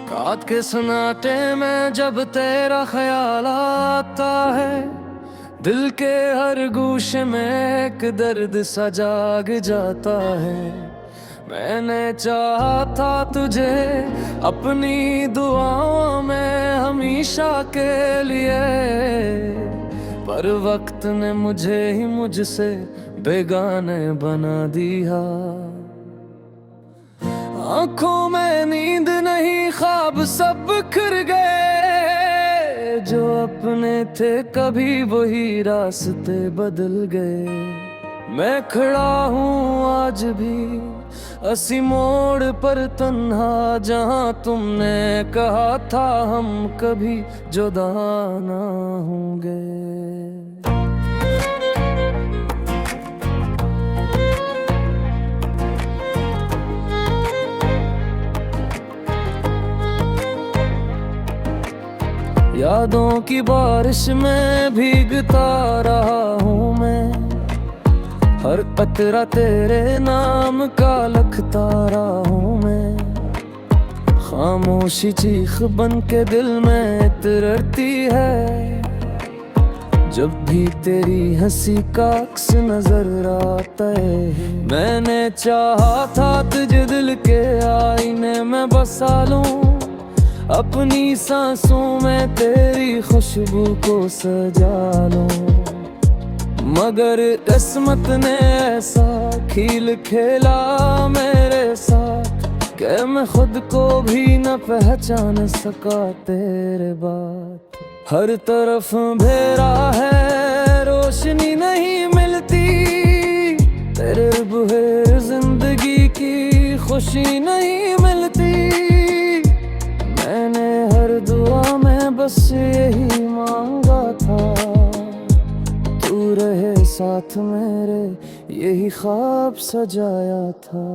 रात के सन्नाटे में जब तेरा ख्याल आता है, दिल के हर गूशे में एक दर्द सा जाग जाता है। मैंने चाहा था तुझे अपनी दुआओं में हमेशा के लिए, पर वक्त ने मुझे ही मुझसे बेगाने बना दिया। आंखों में नींद नहीं, ख्वाब सब बिखर गए, जो अपने थे कभी वही रास्ते बदल गए। मैं खड़ा हूँ आज भी असी मोड़ पर तन्हा, जहाँ तुमने कहा था हम कभी जुदा ना होंगे। यादों की बारिश में भीगता रहा हूँ मैं, हर कतरा तेरे नाम का लिखता रहा हूँ मैं। खामोशी चीख बन के दिल में तिरड़ती है, जब भी तेरी हंसी का अक्स नजर आता है। मैंने चाहा था तुझे दिल के आईने में बसा लूं, अपनी सांसों में तेरी खुशबू को सजा लूं, मगर किस्मत ने ऐसा खेल खेला मेरे साथ कि मैं खुद को भी न पहचान सका तेरे बाद। हर तरफ अंधेरा है, रोशनी नहीं मिलती, तेरे बगैर जिंदगी की खुशी नहीं मिलती। मैंने हर दुआ में बस यही मांगा था, तू रहे साथ मेरे, यही ख्वाब सजाया था।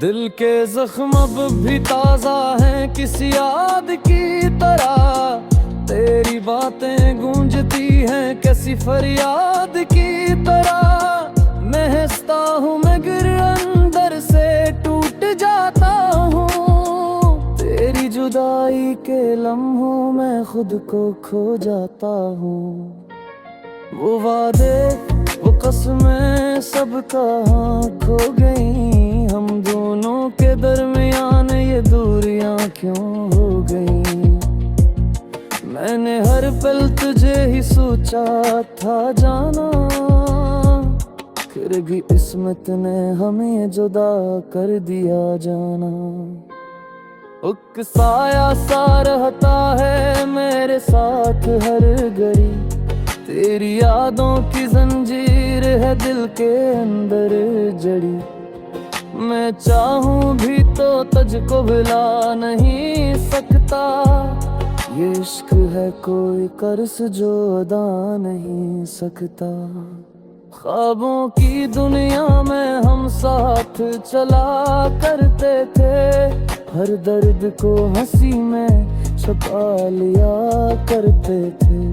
दिल के जख्म अब भी ताजा हैं किसी याद की तरह, तेरी बातें गूंजती हैं कैसी फरियाद की तरह। मैं हंसता हूँ मगर अंदर से टूट जाता हूँ, तेरी जुदाई के लम्हों में खुद को खो जाता हूँ। वो वादे वो कसमें सब कहाँ खो गई, हम दोनों के दरमियान ये दूरियां क्यों हो गई। मैंने हर पल तुझे ही सोचा था जाना, फिर भी किस्मत ने हमें जुदा कर दिया जाना। एक साया सा रहता है मेरे साथ हर घड़ी, तेरी यादों की जंजीर है दिल के अंदर जड़ी। मैं चाहूं भी तो तुझको भुला नहीं सकता, ये इश्क है कोई कर्ज जो अदा नहीं सकता। ख्वाबों की दुनिया में हम साथ चला करते थे, हर दर्द को हंसी में छुपा लिया करते थे।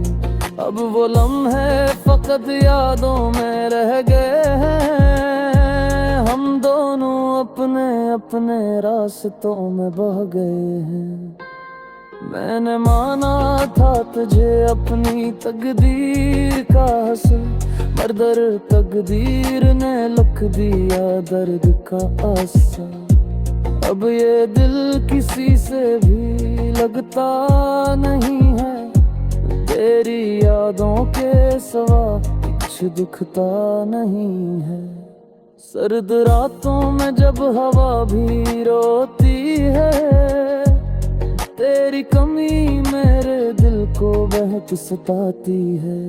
अब वो लम्हे फकत यादों में रह गए हैं, हम दोनों अपने अपने रास्तों में बह गए हैं। मैंने माना था तुझे अपनी तकदीर का हसन, मगर तकदीर ने लिख दिया दर्द का आसा। अब ये दिल किसी से भी लगता नहीं है, तेरी यादों के सिवा कुछ दुखता नहीं है। सर्द रातों में जब हवा भी रोती है, तेरी कमी मेरे दिल को बहुत सताती है।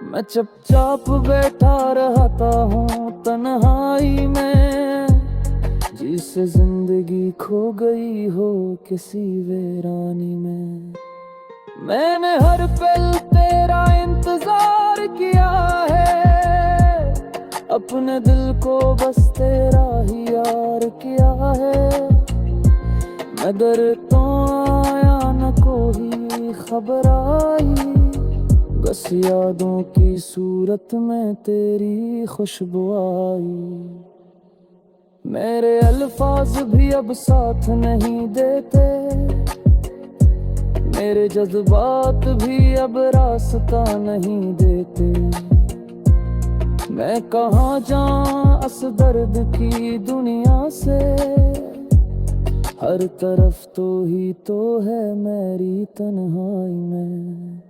मैं चुपचाप बैठा रहता हूँ तन्हाई में, जिसे जिंदगी खो गई हो किसी वीरानी में। मैंने हर पल तेरा इंतजार किया है, अपने दिल को बस तेरा ही यार किया है। मगर तो आया न कोई खबर आई, बस यादों की सूरत में तेरी खुशबू आई। मेरे अल्फाज भी अब साथ नहीं देते, मेरे जज्बात भी अब रास्ता नहीं देते। मैं कहाँ जाऊं इस दर्द की दुनिया से, हर तरफ तो ही तो है मेरी तन्हाई में।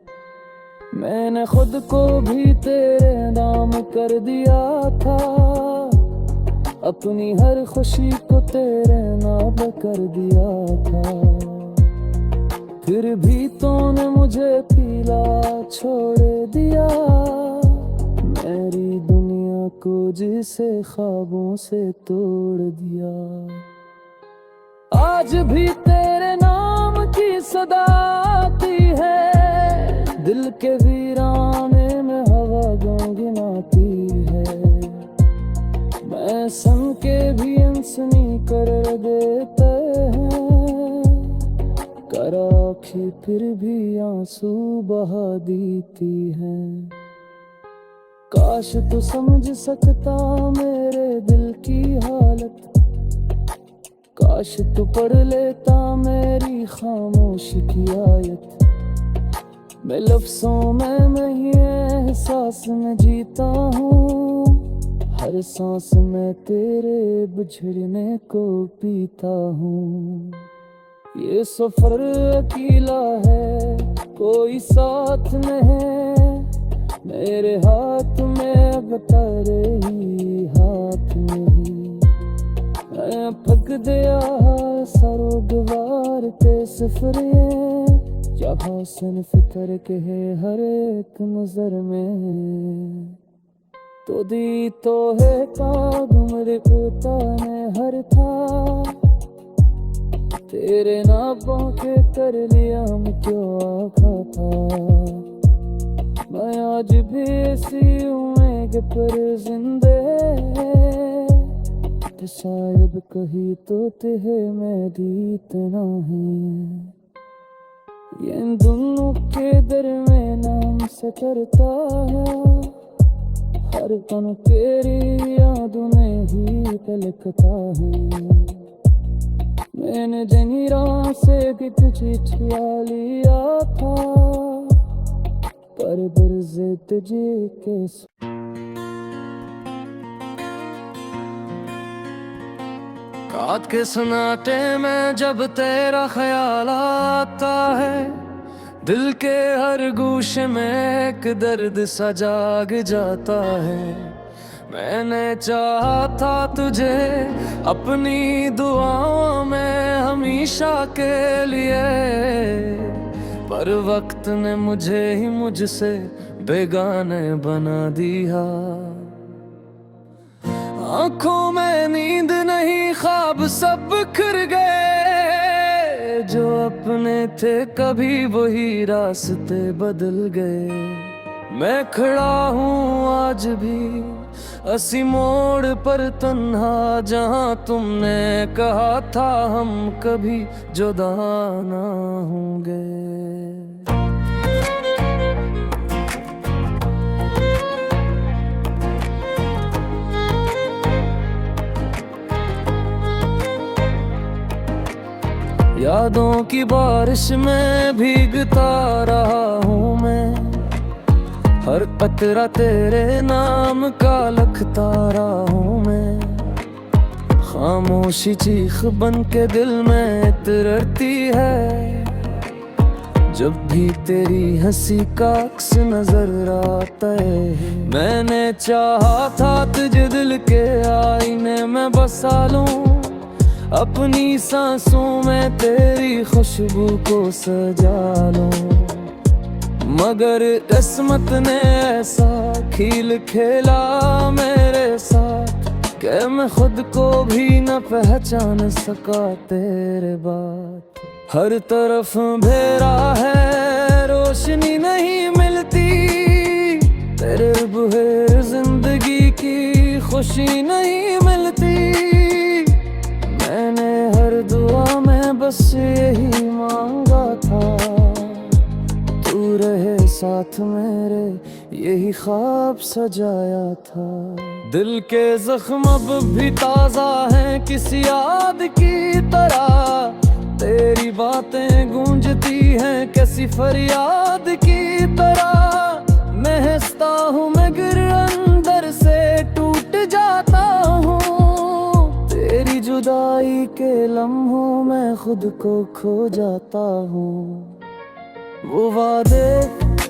मैंने खुद को भी तेरे नाम कर दिया था, अपनी हर खुशी को तेरे नाम कर दिया था। फिर भी तूने मुझे पीला छोड़ दिया, मेरी दुनिया को जिसे ख्वाबों से तोड़ दिया। आज भी तेरे नाम की सदा आती है, दिल के वीराने में हवा गुनगुनाती है। मैं सन के भी अनसनी कर देते हैं, कराखी फिर भी आंसू बहा देती है। काश तू समझ सकता मेरे दिल की हालत, काश तू पढ़ लेता मेरी खामोशी की आयत। मैं लफ्ज़ों में नहीं एहसास में जीता हूँ, हर सांस में तेरे बिछड़ने को पीता हूँ। ये सफर अकेला है, कोई साथ नहीं, मेरे हाथ में अब तेरे ही हाथ नहीं। मैं पक दिया सरोगवार ते सफरे, यहाँ सन फिक्र के है हर एक नजर में। तो दी तो है काग मेरे कोता ने हर था, तेरे नापों के कर लिया मैं क्यों आखा था। मैं आज भी ऐसी हूँ पर जिंदे, तो शायद कहीं तो तेह में दीतना है। ये इन दोनों के दरमियान से करता है, हर पल तेरी यादों में ही तलकता है। मैंने जनीरा से कुछ चिट्ठिया लिया था, पर बरज़े तुझे के रात के सन्नाटे में जब तेरा ख्याल आता है, दिल के हर गूशे में एक दर्द सा जाग जाता है। मैंने चाहा था तुझे अपनी दुआओं में हमेशा के लिए, पर वक्त ने मुझे ही मुझसे बेगाने बना दिया। आंखों में नींद नहीं, ख्वाब सब बिखर गए, जो अपने थे कभी वही रास्ते बदल गए। मैं खड़ा हूँ आज भी असी मोड़ पर तन्हा, जहाँ तुमने कहा था हम कभी जुदा ना होंगे। यादों की बारिश में भीगता रहा हूँ मैं, हर कतरा तेरे नाम का लिखता रहा हूँ मैं। खामोशी चीख बन के दिल में तिरड़ती है, जब भी तेरी हंसी का अक्स नजर आता है। मैंने चाहा था तुझे दिल के आईने में बसा लूं, अपनी सांसों में तेरी खुशबू को सजा लूं। मगर किस्मत ने ऐसा खेल खेला मेरे साथ, कि मैं खुद को भी न पहचान सका तेरे बाद। हर तरफ अंधेरा है, रोशनी नहीं मिलती, तेरे बगैर जिंदगी की खुशी नहीं मिलती। मैंने हर दुआ में बस यही मांगा था, तू रहे साथ मेरे यही ख्वाब सजाया था। दिल के जख्म अब भी ताजा हैं किसी याद की तरह, तेरी बातें गूंजती हैं कैसी फरियाद की तरह। मैं हंसता हूँ मैं गिर अंदर से टूट जाता हूँ, तेरी जुदाई के लम्हों में खुद को खो जाता हूँ। वो वादे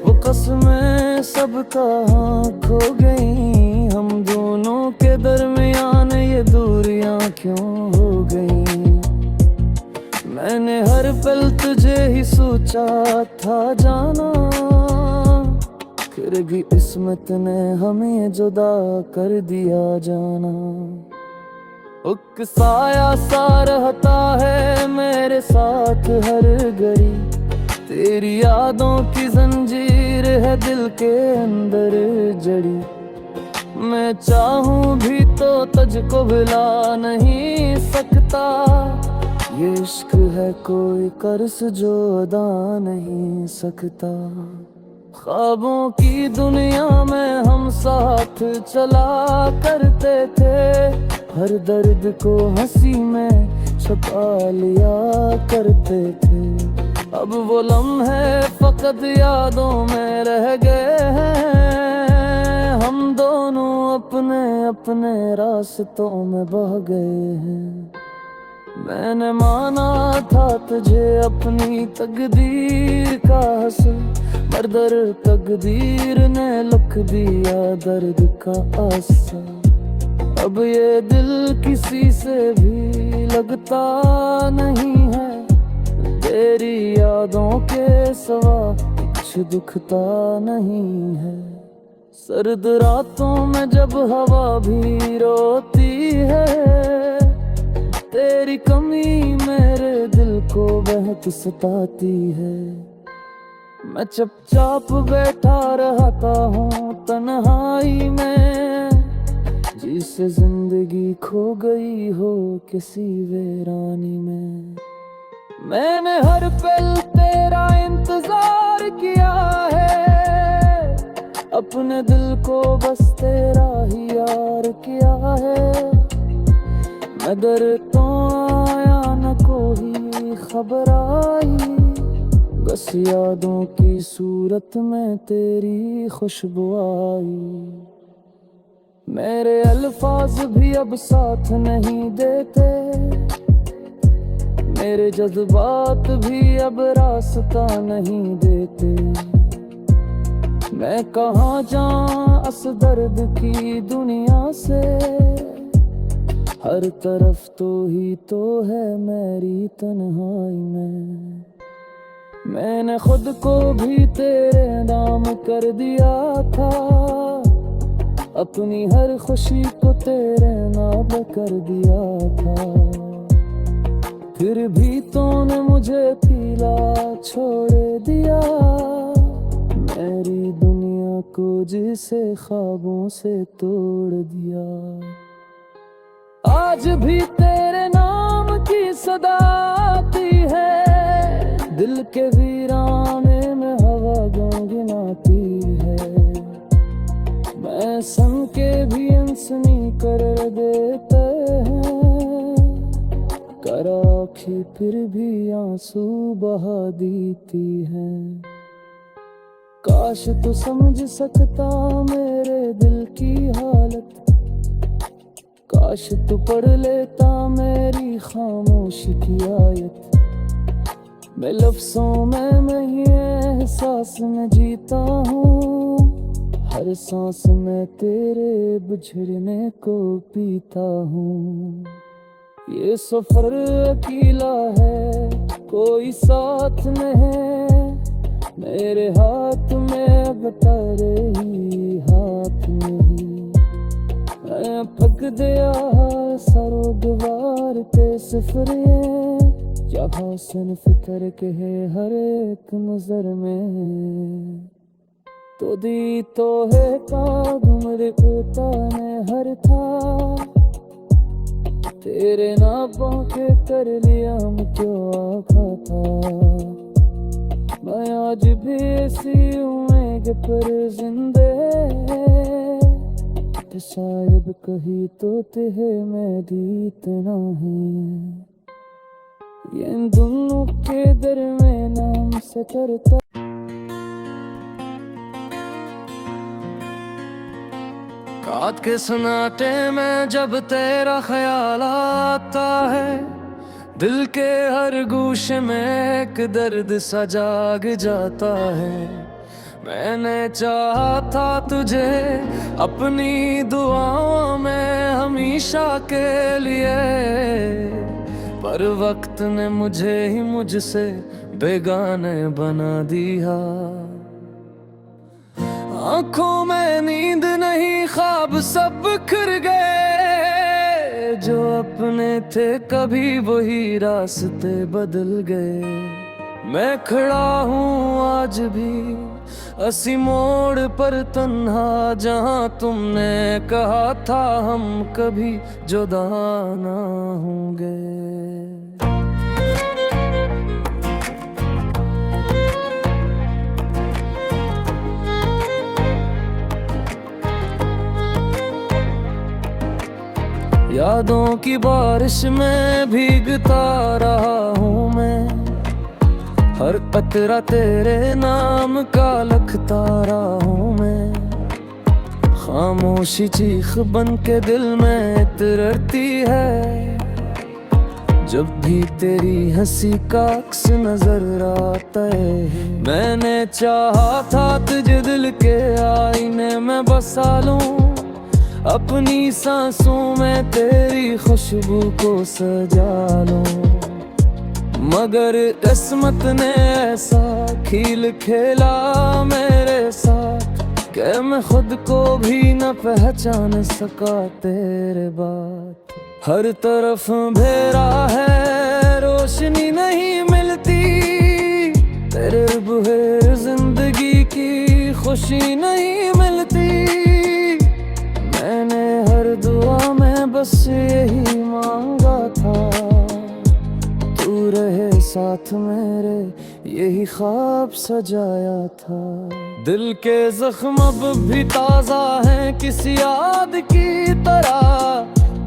वो कसमें सब कहाँ खो गई, हम दोनों के दरमियान ये दूरियां क्यों हो गई। मैंने हर पल तुझे ही सोचा था जाना, फिर भी किस्मत ने हमें जुदा कर दिया जाना। एक साया सा रहता है मेरे साथ हर घड़ी, तेरी यादों की जंजीर है दिल के अंदर जड़ी। मैं चाहूं भी तो तुझको भुला नहीं सकता, ये इश्क है कोई कर्ज जो अदा नहीं सकता। ख्वाबों की दुनिया में हम साथ चला करते थे, हर दर्द को हंसी में छुपा लिया करते थे। अब वो लम्हे फकत यादों में रह गए हैं, हम दोनों अपने अपने रास्तों में बह गए हैं। मैंने माना था तुझे अपनी तकदीर का हसन, मगर तकदीर ने लिख दिया दर्द का असर। अब ये दिल किसी से भी लगता नहीं है, तेरी यादों के सिवा कुछ दिखता नहीं है। सर्द रातों में जब हवा भी रोती है, तेरी कमी मेरे दिल को बहुत सताती है। मैं चुपचाप बैठा रहता हूँ तन्हाई में, जिससे जिंदगी खो गई हो किसी वीरानी में। मैंने हर पल तेरा इंतजार किया है, अपने दिल को बस तेरा ही यार किया है। मगर तो आया न कोई खबर आई, बस यादों की सूरत में तेरी खुशबू आई। मेरे अल्फाज भी अब साथ नहीं देते, मेरे जज्बात भी अब रास्ता नहीं देते। मैं कहाँ जाऊं इस दर्द की दुनिया से, हर तरफ तो ही तो है मेरी तन्हाई में। मैंने खुद को भी तेरे नाम कर दिया था, अपनी हर खुशी को तेरे नाम कर दिया था। फिर भी तूने मुझे अकेला छोड़ दिया, मेरी दुनिया को जिसे ख्वाबों से तोड़ दिया। आज भी तेरे नाम की सदा आती है, दिल के वीराने में हवा गुनगुनाती है। मैं सन के भी अनसनी कर देते हैं, कराखी फिर भी आंसू बहा देती है। काश तू समझ सकता मेरे दिल की हालत, काश तू पढ़ लेता मेरी खामोशी की आयत। मैं लफ्ज़ों में नहीं एहसास में जीता हूँ, हर सांस में तेरे बिछड़ने को पीता हूँ। ये सफर अकेला है कोई साथ नहीं, मेरे हाथ में बता ही हाथ नहीं। मैं पक दिया सरो दीवार पे सिफरे, यहाँ सुन फिक्र के है हर एक नजर में। तो दी तो है काग मेरे उताने हर था, तेरे नापों के कर लिया मैं क्यों आखा था। मैं आज भी ऐसी हूँ जाएंगे पर जिंदे, ते शायद कहीं तो तेहे में दीतना है। ये इन दोनों के दरमियान से करता। रात के सन्नाटे में जब तेरा ख्याल आता है, दिल के हर गूशे में एक दर्द सा जाग जाता है। मैंने चाहा था तुझे अपनी दुआओं में हमेशा के लिए, पर वक्त ने मुझे ही मुझसे बेगाने बना दिया। आंखों में नींद नहीं, ख्वाब सब बिखर गए, जो अपने थे कभी वही रास्ते बदल गए। मैं खड़ा हूँ आज भी असी मोड़ पर तन्हा, जहाँ तुमने कहा था हम कभी जुदा ना होंगे। यादों की बारिश में भीगता रहा हूँ मैं, हर कतरा तेरे नाम का लिखता रहा हूँ मैं। खामोशी चीख बन के दिल में इतरती है, जब भी तेरी हंसी का अक्स नजर आता है। मैंने चाहा था तुझे दिल के आईने में बसा लूं, अपनी सांसों में तेरी खुशबू को सजा लूं, मगर किस्मत ने ऐसा खेल खेला मेरे साथ कि मैं खुद को भी न पहचान सका तेरे बाद। हर तरफ अंधेरा है, रोशनी नहीं मिलती, तेरे बगैर जिंदगी की खुशी नहीं मिलती। मैंने हर दुआ में बस यही मांगा था, तू रहे साथ मेरे, यही ख्वाब सजाया था। दिल के जख्म अब भी ताजा हैं किसी याद की तरह,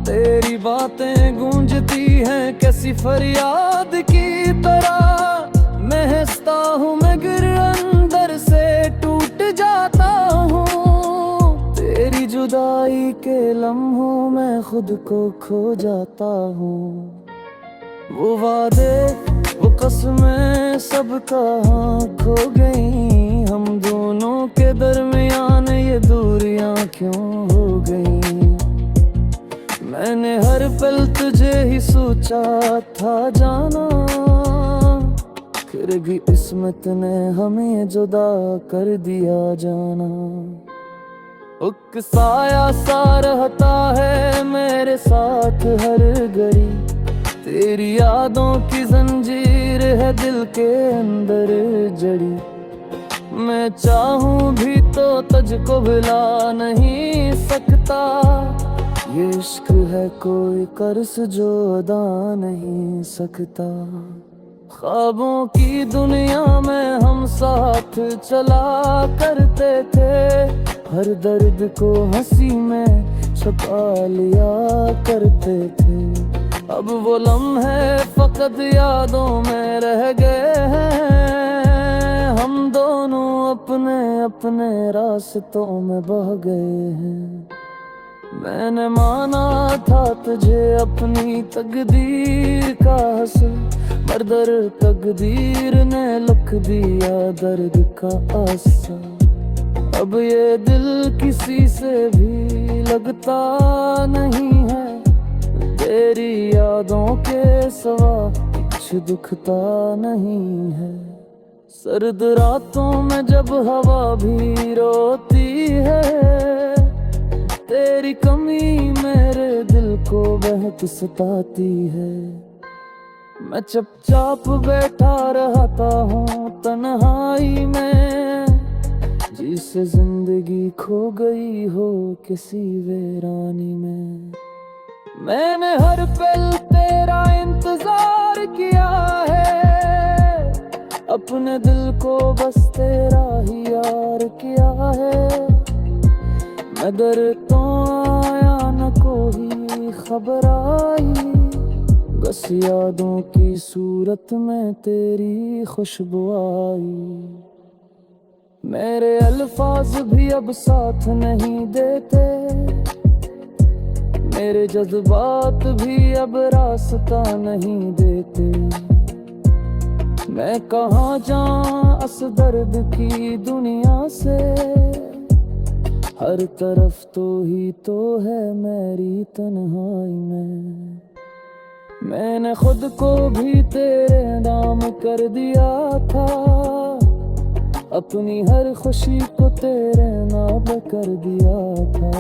तेरी बातें गूंजती हैं कैसी फरियाद की तरह। मैं हंसता हूँ मगर अंदर से टूट जाता हूँ, तेरी जुदाई के लम्हों में खुद को खो जाता हूँ। वो वादे वो कसमें सब कहाँ खो गई, हम दोनों के दरमियान ये दूरियां क्यों हो गई। मैंने हर पल तुझे ही सोचा था जाना, फिर भी किस्मत ने हमें जुदा कर दिया जाना। एक साया सा रहता है मेरे साथ हर घड़ी, तेरी यादों की जंजीर है दिल के अंदर जड़ी। मैं चाहूं भी तो तुझको भुला नहीं सकता, ये इश्क है कोई कर्ज जो अदा नहीं सकता। ख्वाबों की दुनिया में हम साथ चला करते थे, हर दर्द को हंसी में छुपा लिया करते थे। अब वो लम्हे फकत यादों में रह गए हैं, हम दोनों अपने अपने रास्तों में बह गए हैं। मैंने माना था तुझे अपनी तकदीर का हंस, मगर तकदीर ने लिख दिया दर्द का आसा। अब ये दिल किसी से भी लगता नहीं है, तेरी यादों के सिवा कुछ दुखता नहीं है। सर्द रातों में जब हवा भी रोती है, तेरी कमी मेरे दिल को बहुत सताती है। मैं चुपचाप बैठा रहता हूँ तन्हाई में, जिसे जिंदगी खो गई हो किसी वीरानी में। मैंने हर पल तेरा इंतजार किया है, अपने दिल को बस तेरा ही यार किया है। मैं दर तो आया न कोई खबर आई, बस यादों की सूरत में तेरी खुशबू आई। मेरे अल्फाज भी अब साथ नहीं देते, मेरे जज्बात भी अब रास्ता नहीं देते। मैं कहाँ जाऊं इस दर्द की दुनिया से, हर तरफ तो ही तो है मेरी तन्हाई में। मैंने खुद को भी तेरे नाम कर दिया था, अपनी हर खुशी को तेरे नाम कर दिया था।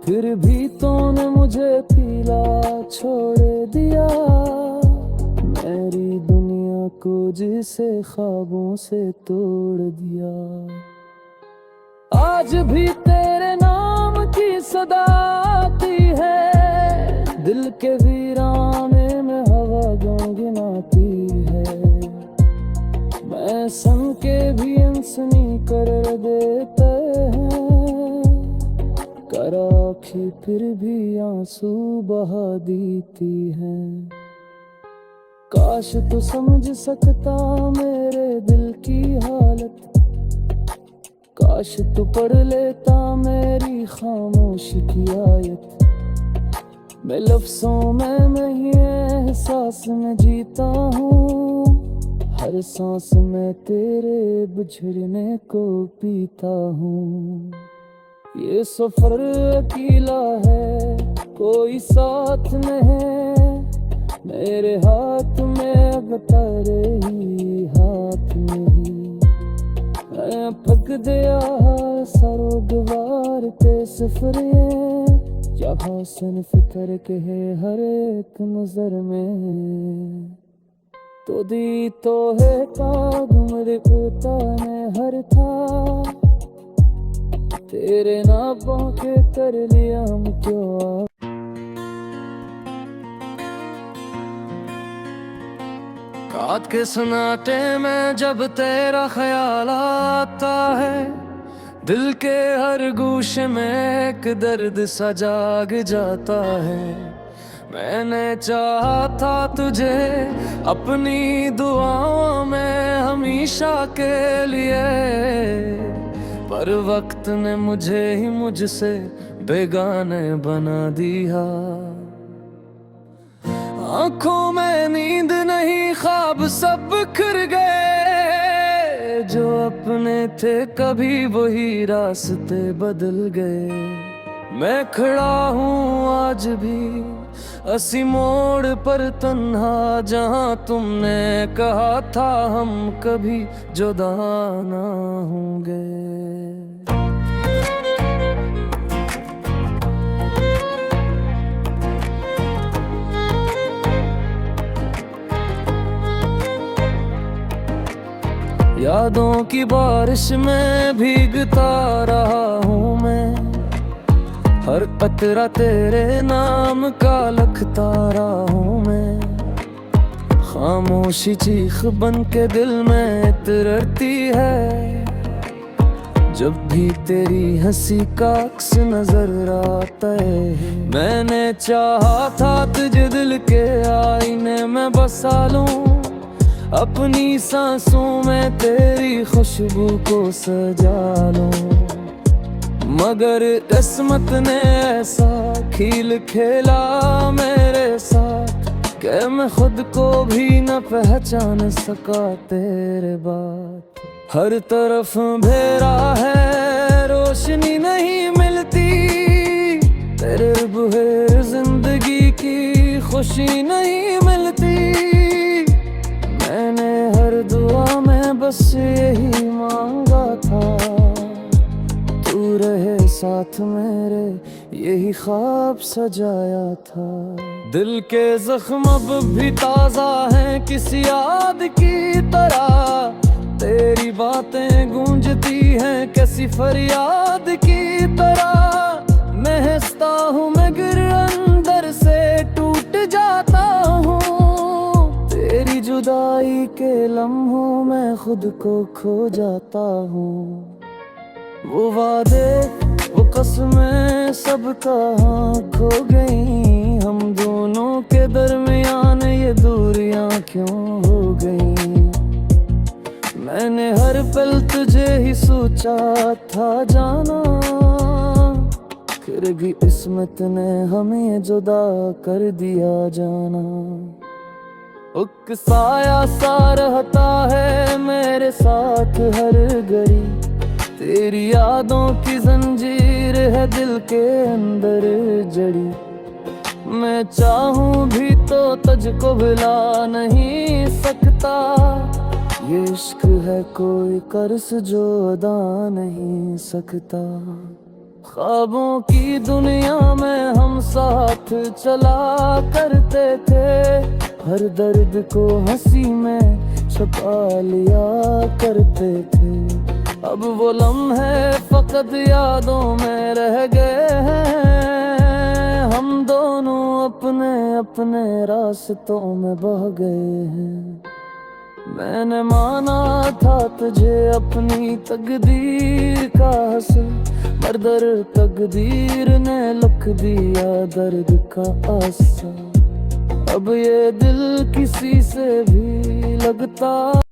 फिर भी तूने मुझे पीला छोड़ दिया, मेरी दुनिया को जिसे ख्वाबों से तोड़ दिया। आज भी तेरे नाम की सदा आती है, दिल के वीराने में हवा गुनगुनाती है। मैं सन के भी अनसनी कर देते हैं, कराखी फिर भी आंसू बहा देती है। काश तू समझ सकता मेरे दिल की हालत, काश तू पढ़ लेता मेरी खामोशी की आयत। मैं लफ्ज़ों में नहीं एहसास में जीता हूँ, हर सांस में तेरे बिछड़ने को पीता हूँ। ये सफर अकेला है, कोई साथ नहीं, मेरे हाथ में अब तेरे ही हाथ नहीं। मैं पक दिया सरोगवार ते सफरे, यहाँ सन फिक्र के है हर एक नजर में। तो दी तो है पाग मेरे पोता ने हर था, तेरे नापों के कर लिया हम क्यों। रात के सन्नाटे में जब तेरा ख्याल आता है, दिल के हर गूशे में एक दर्द सा जाग जाता है। मैंने चाहा था तुझे अपनी दुआओं में हमेशा के लिए, पर वक्त ने मुझे ही मुझसे बेगाने बना दिया। आंखों में नींद नहीं, ख्वाब सब बिखर गए, जो अपने थे कभी वही रास्ते बदल गए। मैं खड़ा हूँ आज भी असी मोड़ पर तन्हा, जहाँ तुमने कहा था हम कभी जुदा ना होंगे। यादों की बारिश में भीगता रहा हूँ मैं, हर कतरा तेरे नाम का लिखता रहा हूँ मैं। खामोशी चीख बन के दिल में तिरती है, जब भी तेरी हंसी का अक्स नजर आता है। मैंने चाहा था तुझे दिल के आईने में बसा लूं, अपनी सांसों में तेरी खुशबू को सजा लूं। मगर किस्मत ने ऐसा खेल खेला मेरे साथ, कि मैं खुद को भी न पहचान सका तेरे बाद। हर तरफ अंधेरा है, रोशनी नहीं मिलती, तेरे बगैर जिंदगी की खुशी नहीं मिलती। मैंने हर दुआ में बस यही मांगा था, तू रहे साथ मेरे, यही ख्वाब सजाया था। दिल के जख्म अब भी ताजा हैं किसी याद की तरह, तेरी बातें गूंजती हैं कैसी फरियाद की तरह। मैं हंसता हूँ मगर अंदर से टूट जाता हूँ, तेरी जुदाई के लम्हों में खुद को खो जाता हूँ। वो वादे वो कसमें सब कहाँ खो गई, हम दोनों के दरमियान ये दूरियां क्यों हो गई। मैंने हर पल तुझे ही सोचा था जाना, फिर भी किस्मत ने हमें जुदा कर दिया जाना। एक साया सा रहता है मेरे साथ हर घड़ी, तेरी यादों की जंजीर है दिल के अंदर जड़ी। मैं चाहूं भी तो तुझको भुला नहीं सकता, ये इश्क है कोई कर्ज जो अदा नहीं सकता। ख्वाबों की दुनिया में हम साथ चला करते थे, हर दर्द को हंसी में छुपा लिया करते थे। अब वो लम्हे फकत यादों में रह गए हैं, हम दोनों अपने अपने रास्तों में बह गए हैं। मैंने माना था तुझे अपनी तकदीर का हसन, मगर तकदीर ने लिख दिया दर्द का आसा। अब ये दिल किसी से भी लगता